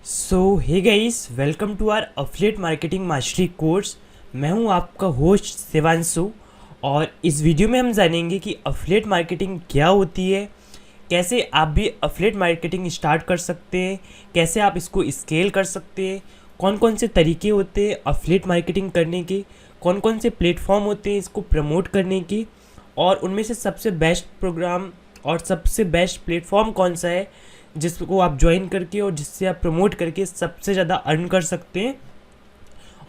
So hey guys, welcome to our affiliate marketing mastery course. मैं हूं आपका host Shivanshu और इस वीडियो में हम जानेंगे कि अफिलिएट मार्केटिंग क्या होती है, कैसे आप भी अफिलिएट मार्केटिंग स्टार्ट कर सकते हैं, कैसे आप इसको स्केल कर सकते हैं, कौन कौन से तरीके होते हैं अफिलिएट मार्केटिंग करने के, कौन कौन से प्लेटफॉर्म होते हैं इसको प्रमोट करने की, और उनमें से सबसे बेस्ट प्रोग्राम और सबसे बेस्ट प्लेटफॉर्म कौन सा है जिसको आप ज्वाइन करके और जिससे आप प्रमोट करके सबसे ज़्यादा अर्न कर सकते हैं,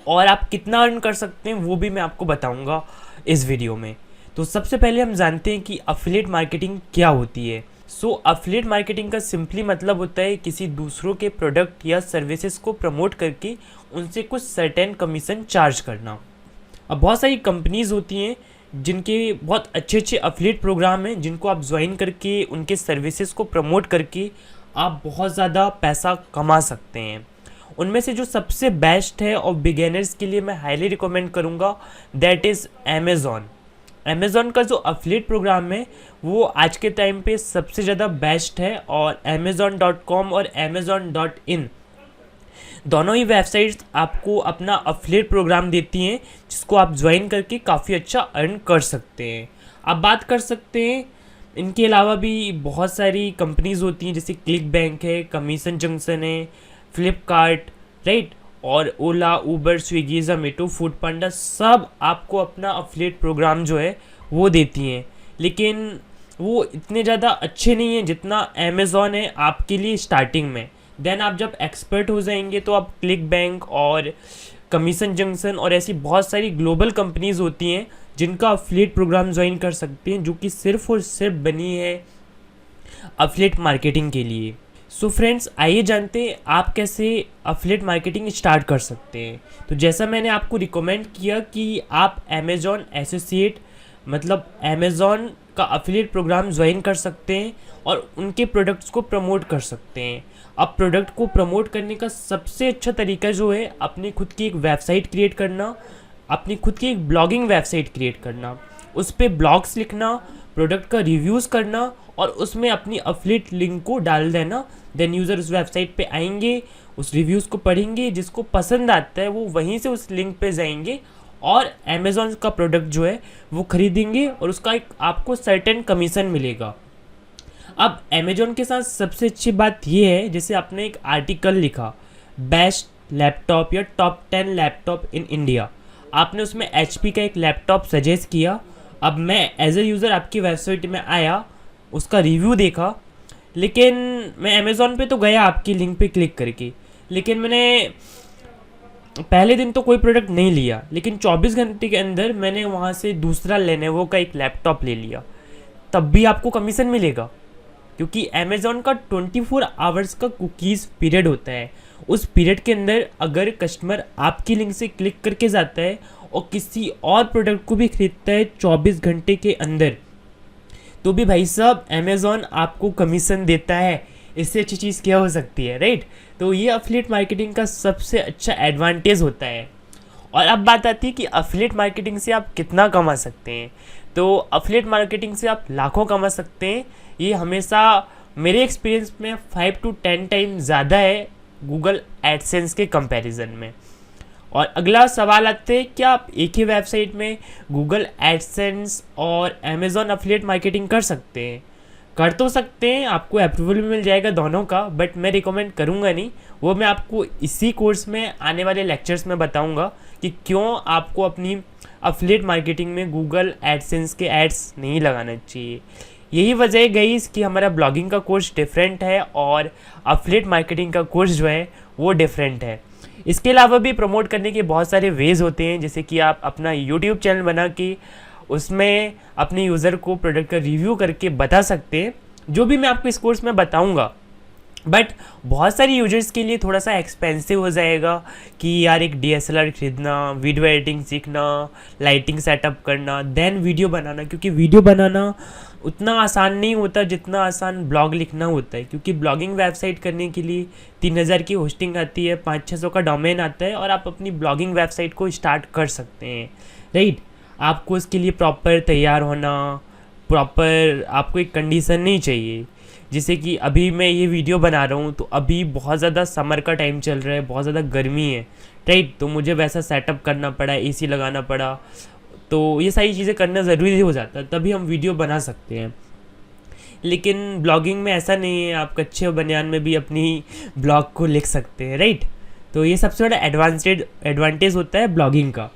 और आप कितना अर्न कर सकते हैं वो भी मैं आपको बताऊंगा इस वीडियो में। तो सबसे पहले हम जानते हैं कि अफिलिएट मार्केटिंग क्या होती है। अफिलिएट मार्केटिंग का सिंपली मतलब होता है किसी दूसरों के प्रोडक्ट या सर्विसेज को प्रमोट करके उनसे कुछ सर्टेन कमीशन चार्ज करना। अब बहुत सारी कंपनीज होती हैं जिनके बहुत अच्छे अच्छे अफिलिएट प्रोग्राम हैं जिनको आप ज्वाइन करके उनके सर्विसेज को प्रमोट करके आप बहुत ज़्यादा पैसा कमा सकते हैं। उनमें से जो सबसे बेस्ट है और बिगेनर्स के लिए मैं हाईली रिकमेंड करूँगा, दैट इज़ अमेज़ॉन। अमेज़ॉन का जो अफिलिएट प्रोग्राम है वो आज के टाइम पे सबसे ज़्यादा बेस्ट है, और amazon.com और amazon.in दोनों ही वेबसाइट्स आपको अपना अफिलिएट प्रोग्राम देती हैं जिसको आप ज्वाइन करके काफ़ी अच्छा अर्न कर सकते हैं। आप बात कर सकते हैं इनके अलावा भी बहुत सारी कंपनीज होती हैं, जैसे क्लिक बैंक है, कमीशन जंक्शन है, फ्लिपकार्ट, राइट, और ओला, उबर, स्विगी, जोमेटो, फूड पांडा, सब आपको अपना अफिलिएट प्रोग्राम जो है वो देती हैं। लेकिन वो इतने ज़्यादा अच्छे नहीं हैं जितना अमेज़ॉन है आपके लिए स्टार्टिंग में। देन आप जब एक्सपर्ट हो जाएंगे तो आप क्लिक बैंक और कमीशन जंक्शन और ऐसी बहुत सारी ग्लोबल कंपनीज होती हैं जिनका अफिलिएट प्रोग्राम ज्वाइन कर सकते हैं, जो कि सिर्फ और सिर्फ बनी है अफिलिएट मार्केटिंग के लिए। फ्रेंड्स, आइए जानते हैं आप कैसे अफिलिएट मार्केटिंग स्टार्ट कर सकते हैं। तो जैसा मैंने आपको रिकमेंड किया कि आप अमेज़ॉन एसोसिएट मतलब अमेज़ॉन का अफिलिएट प्रोग्राम ज्वाइन कर सकते हैं और उनके प्रोडक्ट्स को प्रमोट कर सकते हैं। अब प्रोडक्ट को प्रमोट करने का सबसे अच्छा तरीका जो है अपनी खुद की एक वेबसाइट क्रिएट करना, अपनी खुद की एक ब्लॉगिंग वेबसाइट क्रिएट करना, उस पर ब्लॉग्स लिखना, प्रोडक्ट का रिव्यूज़ करना और उसमें अपनी अफिलिएट लिंक को डाल देना। देन यूज़र उस वेबसाइट पे आएंगे, उस रिव्यूज़ को पढ़ेंगे, जिसको पसंद आता है वो वहीं से उस लिंक पे जाएंगे और अमेज़ॉन का प्रोडक्ट जो है वो खरीदेंगे और उसका एक आपको सर्टेन कमीशन मिलेगा। अब अमेज़ॉन के साथ सबसे अच्छी बात ये है, जैसे आपने एक आर्टिकल लिखा बेस्ट लैपटॉप या टॉप 10 लैपटॉप इन इंडिया, आपने उसमें HP का एक लैपटॉप सजेस्ट किया। अब मैं एज ए यूज़र आपकी वेबसाइट में आया, उसका रिव्यू देखा, लेकिन मैं अमेज़ॉन पे तो गया आपकी लिंक पे क्लिक करके, लेकिन मैंने पहले दिन तो कोई प्रोडक्ट नहीं लिया, लेकिन 24 घंटे के अंदर मैंने वहाँ से दूसरा लेनोवो का एक लैपटॉप ले लिया, तब भी आपको कमीशन मिलेगा, क्योंकि अमेज़ॉन का 24 आवर्स का कुकीज़ पीरियड होता है। उस पीरियड के अंदर अगर कस्टमर आपकी लिंक से क्लिक करके जाता है और किसी और प्रोडक्ट को भी खरीदता है 24 घंटे के अंदर, तो भी भाई साहब अमेज़ॉन आपको कमीशन देता है। इससे अच्छी चीज़ क्या हो सकती है, राइट? तो ये अफिलिएट मार्केटिंग का सबसे अच्छा एडवांटेज होता है। और अब बात आती है कि अफिलिएट मार्केटिंग से आप कितना कमा सकते हैं। तो अफिलिएट मार्केटिंग से आप लाखों कमा सकते हैं। ये हमेशा मेरे एक्सपीरियंस में 5 to 10 टाइम ज़्यादा है गूगल एडसेंस के कंपैरिजन में। और अगला सवाल आते हैं, क्या आप एक ही वेबसाइट में गूगल एडसेंस और अमेज़ॉन अफिलिएट मार्केटिंग कर सकते हैं? कर तो सकते हैं, आपको अप्रूवल भी मिल जाएगा दोनों का, बट मैं रिकमेंड करूँगा नहीं। वो मैं आपको इसी कोर्स में आने वाले लेक्चर्स में बताऊँगा कि क्यों आपको अपनी अफिलिएट मार्केटिंग में गूगल एडसेंस के एड्स नहीं लगाना चाहिए। यही वजह है गाइस कि हमारा ब्लॉगिंग का कोर्स डिफरेंट है और अफिलिएट मार्केटिंग का कोर्स जो है वो डिफरेंट है। इसके अलावा भी प्रमोट करने के बहुत सारे वेज होते हैं, जैसे कि आप अपना यूट्यूब चैनल बना के उसमें अपने यूज़र को प्रोडक्ट का रिव्यू करके बता सकते हैं, जो भी मैं आपको इस कोर्स में बताऊंगा। बट बहुत सारी यूजर्स के लिए थोड़ा सा एक्सपेंसिव हो जाएगा कि यार एक DSLR खरीदना, वीडियो एडिटिंग सीखना, लाइटिंग सेटअप करना, देन वीडियो बनाना, क्योंकि वीडियो बनाना उतना आसान नहीं होता जितना आसान ब्लॉग लिखना होता है। क्योंकि ब्लॉगिंग वेबसाइट करने के लिए 3000 की होस्टिंग आती है, 500-600 का डोमेन आता है और आप अपनी ब्लॉगिंग वेबसाइट को स्टार्ट कर सकते हैं, राइट? आपको इसके लिए प्रॉपर तैयार होना, प्रॉपर आपको एक कंडीशन नहीं चाहिए। जैसे कि अभी मैं ये वीडियो बना रहा हूँ तो अभी बहुत ज़्यादा समर का टाइम चल रहा है, बहुत ज़्यादा गर्मी है, राइट। तो मुझे वैसा सेटअप करना पड़ा, एसी लगाना पड़ा, तो ये सारी चीज़ें करना ज़रूरी हो जाता है, तभी हम वीडियो बना सकते हैं। लेकिन ब्लॉगिंग में ऐसा नहीं है, आप कच्चे बनियान में भी अपनी ब्लॉग को लिख सकते हैं, राइट। तो ये सबसे बड़ा एडवांटेज होता है ब्लॉगिंग का।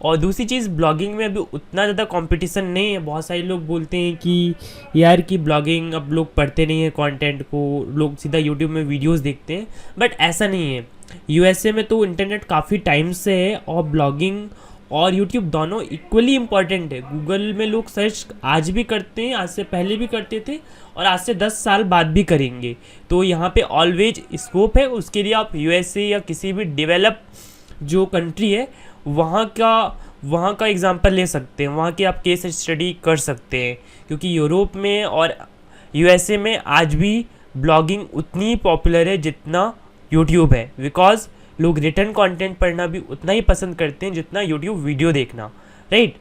और दूसरी चीज़, ब्लॉगिंग में अभी उतना ज़्यादा कंपटीशन नहीं है। बहुत सारे लोग बोलते हैं कि यार कि ब्लॉगिंग, अब लोग पढ़ते नहीं है कंटेंट को, लोग सीधा यूट्यूब में वीडियोस देखते हैं, बट ऐसा नहीं है। यूएसए में तो इंटरनेट काफ़ी टाइम से है और ब्लॉगिंग और यूट्यूब दोनों इक्वली इम्पॉर्टेंट है। गूगल में लोग सर्च आज भी करते हैं, आज से पहले भी करते थे और आज से 10 साल बाद भी करेंगे। तो यहाँ पे ऑलवेज स्कोप है। उसके लिए आप यूएसए या किसी भी डेवलप जो कंट्री है वहाँ का एग्जांपल ले सकते हैं, वहाँ की आप केस स्टडी कर सकते हैं। क्योंकि यूरोप में और यूएसए में आज भी ब्लॉगिंग उतनी ही पॉपुलर है जितना यूट्यूब है, बिकॉज लोग रिटर्न कंटेंट पढ़ना भी उतना ही पसंद करते हैं जितना यूट्यूब वीडियो देखना, राइट।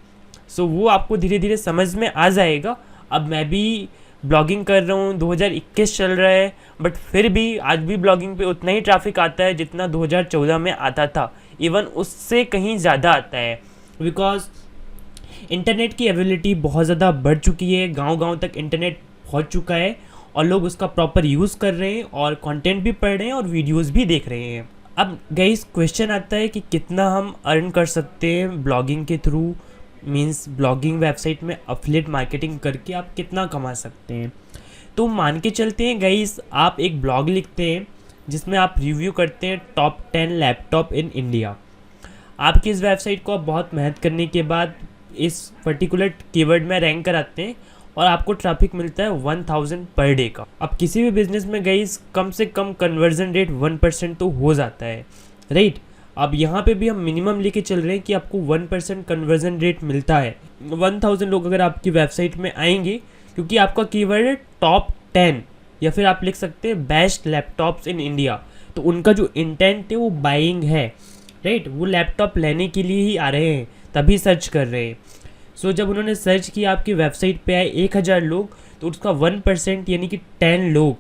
सो वो आपको धीरे धीरे समझ में आ जाएगा। अब मैं भी ब्लॉगिंग कर रहा हूँ, 2021 चल रहा है, बट फिर भी आज भी ब्लॉगिंग पे उतना ही ट्रैफिक आता है जितना 2014 में आता था, इवन उससे कहीं ज़्यादा आता है। बिकॉज इंटरनेट की एबिलिटी बहुत ज़्यादा बढ़ चुकी है, गांव-गांव तक इंटरनेट पहुंच चुका है और लोग उसका प्रॉपर यूज़ कर रहे हैं और कंटेंट भी पढ़ रहे हैं और वीडियोस भी देख रहे हैं। अब गाइस क्वेश्चन आता है कि कितना हम अर्न कर सकते हैं ब्लॉगिंग के थ्रू, मींस ब्लॉगिंग वेबसाइट में अफिलिएट मार्केटिंग करके आप कितना कमा सकते हैं। तो मान के चलते हैं गाइस, आप एक ब्लॉग लिखते हैं जिसमें आप रिव्यू करते हैं टॉप 10 लैपटॉप इन इंडिया। आपकी इस वेबसाइट को आप बहुत मेहनत करने के बाद इस पर्टिकुलर कीवर्ड में रैंक कराते हैं और आपको ट्रैफिक मिलता है 1000 पर डे का। अब किसी भी बिजनेस में गाइस कम से कम कन्वर्जन रेट 1% तो हो जाता है, राइट। अब यहाँ पे भी हम मिनिमम लेके चल रहे हैं कि आपको 1% कन्वर्जन रेट मिलता है। 1000 लोग अगर आपकी वेबसाइट में आएंगे, क्योंकि आपका कीवर्ड है टॉप 10 या फिर आप लिख सकते हैं बेस्ट लैपटॉप्स इन इंडिया, तो उनका जो इंटेंट है वो बाइंग है, राइट। वो लैपटॉप लेने के लिए ही आ रहे हैं, तभी सर्च कर रहे हैं। सो जब उन्होंने सर्च किया, आपकी वेबसाइट पे आए 1000 लोग, तो उसका 1% यानी कि 10 लोग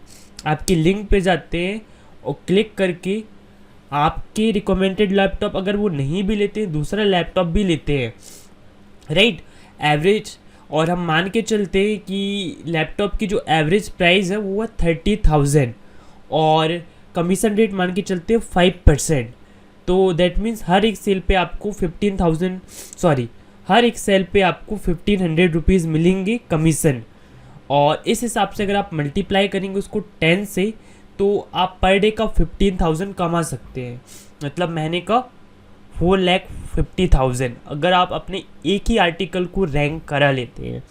आपकी लिंक पे जाते हैं और क्लिक करके आपके रिकमेंडेड लैपटॉप अगर वो नहीं भी लेते हैं, दूसरा लैपटॉप भी लेते हैं, राइट। एवरेज, और हम मान के चलते हैं कि लैपटॉप की जो एवरेज प्राइस है वो है 30,000 और कमीशन रेट मान के चलते हैं 5%। तो दैट मीन्स हर एक सेल पे आपको 1500 रुपीज़ मिलेंगे कमीशन। और इस हिसाब से अगर आप मल्टीप्लाई करेंगे उसको 10 से, तो आप पर डे का 15,000 कमा सकते हैं, मतलब महीने का 4,50,000 अगर आप अपने एक ही आर्टिकल को रैंक करा लेते हैं।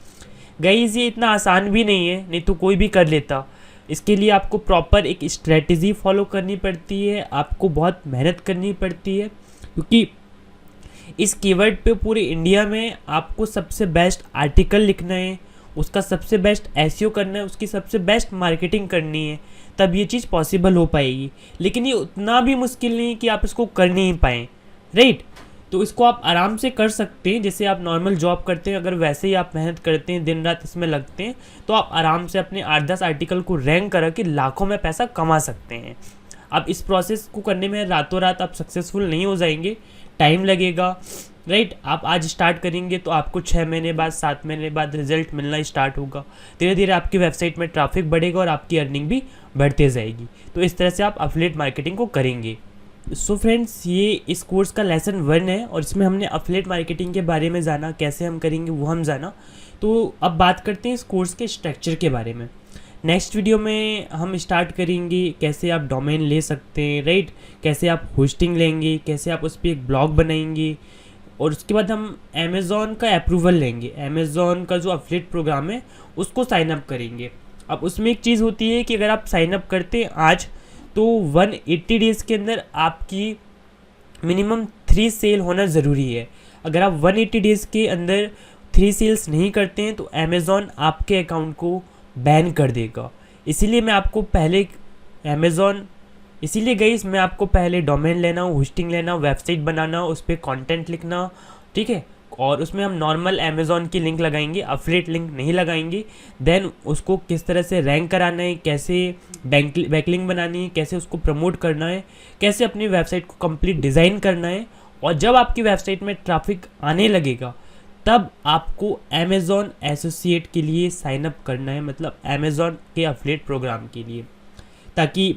गाइस ये इतना आसान भी नहीं है, नहीं तो कोई भी कर लेता। इसके लिए आपको प्रॉपर एक स्ट्रेटजी फॉलो करनी पड़ती है, आपको बहुत मेहनत करनी पड़ती है, क्योंकि इस कीवर्ड पे पूरे इंडिया में आपको सबसे बेस्ट आर्टिकल लिखना है, उसका सबसे बेस्ट एसईओ करना है, उसकी सबसे बेस्ट मार्केटिंग करनी है, तब ये चीज़ पॉसिबल हो पाएगी। लेकिन ये उतना भी मुश्किल नहीं कि आप इसको कर नहीं पाएँ, राइट। तो इसको आप आराम से कर सकते हैं, जैसे आप नॉर्मल जॉब करते हैं, अगर वैसे ही आप मेहनत करते हैं, दिन रात इसमें लगते हैं, तो आप आराम से अपने 8-10 आर्टिकल को रैंक करा के लाखों में पैसा कमा सकते हैं। अब इस प्रोसेस को करने में रातों रात आप सक्सेसफुल नहीं हो जाएंगे, टाइम लगेगा, राइट। आप आज स्टार्ट करेंगे तो आपको 6 महीने बाद, 7 महीने बाद रिजल्ट मिलना स्टार्ट होगा। धीरे धीरे आपकी वेबसाइट में ट्रैफिक बढ़ेगा और आपकी अर्निंग भी बढ़ते जाएगी। तो इस तरह से आप अफिलिएट मार्केटिंग को करेंगे। सो फ्रेंड्स, ये इस कोर्स का लेसन 1 है और इसमें हमने अफिलिएट मार्केटिंग के बारे में जाना, कैसे हम करेंगे वो हम जाना। तो अब बात करते हैं इस कोर्स के स्ट्रक्चर के बारे में। नेक्स्ट वीडियो में हम स्टार्ट करेंगे कैसे आप डोमेन ले सकते हैं, राइट, कैसे आप होस्टिंग लेंगे, कैसे आप उस पर एक ब्लॉग बनाएंगे, और उसके बाद हम अमेज़ॉन का अप्रूवल लेंगे, अमेज़ॉन का जो अफिलिएट प्रोग्राम है उसको साइन अप करेंगे। अब उसमें एक चीज़ होती है कि अगर आप साइन अप करते हैं आज, तो 180 डेज़ के अंदर आपकी मिनिमम 3 सेल होना ज़रूरी है। अगर आप 180 डेज़ के अंदर 3 सेल्स नहीं करते हैं तो अमेज़ॉन आपके अकाउंट को बैन कर देगा। इसीलिए मैं आपको पहले गाइस मैं आपको पहले डोमेन लेना, होस्टिंग लेना, वेबसाइट बनाना, उस पर कंटेंट लिखना, ठीक है, और उसमें हम नॉर्मल अमेज़ॉन की लिंक लगाएंगे, अफिलिएट लिंक नहीं लगाएंगे। देन उसको किस तरह से रैंक कराना है, कैसे बैकलिंक बनानी है, कैसे उसको प्रमोट करना है, कैसे अपनी वेबसाइट को कंप्लीट डिज़ाइन करना है। और जब आपकी वेबसाइट में ट्रैफिक आने लगेगा तब आपको अमेज़ॉन एसोसिएट के लिए साइन अप करना है, मतलब अमेज़ॉन के अफिलिएट प्रोग्राम के लिए, ताकि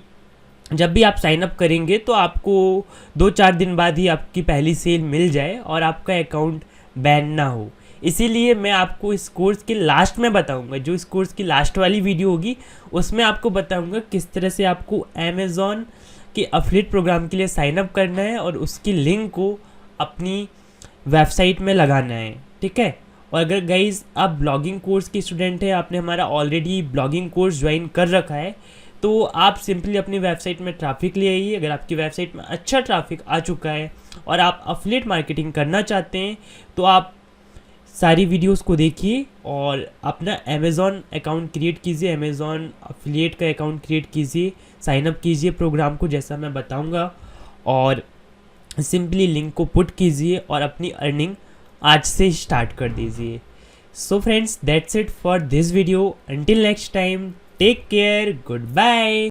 जब भी आप साइन अप करेंगे तो आपको 2-4 दिन बाद ही आपकी पहली सेल मिल जाए और आपका अकाउंट बैन ना हो। इसीलिए मैं आपको इस कोर्स के लास्ट में बताऊंगा, जो इस कोर्स की लास्ट वाली वीडियो होगी उसमें आपको बताऊंगा किस तरह से आपको अमेज़ॉन के अफिलिएट प्रोग्राम के लिए साइन अप करना है और उसकी लिंक को अपनी वेबसाइट में लगाना है, ठीक है। और अगर गाइज आप ब्लॉगिंग कोर्स के स्टूडेंट हैं, आपने हमारा ऑलरेडी ब्लॉगिंग कोर्स ज्वाइन कर रखा है, तो आप सिंपली अपनी वेबसाइट में ट्रैफिक ले आइए। अगर आपकी वेबसाइट में अच्छा ट्रैफिक आ चुका है और आप अफिलिएट मार्केटिंग करना चाहते हैं तो आप सारी वीडियोस को देखिए और अपना अमेज़ॉन अकाउंट क्रिएट कीजिए, अमेज़ॉन अफिलिएट का अकाउंट क्रिएट कीजिए, साइन अप कीजिए प्रोग्राम को जैसा मैं बताऊंगा और सिंपली लिंक को पुट कीजिए और अपनी अर्निंग आज से स्टार्ट कर दीजिए। So friends, that's it for this video. Until next time, take care, good bye.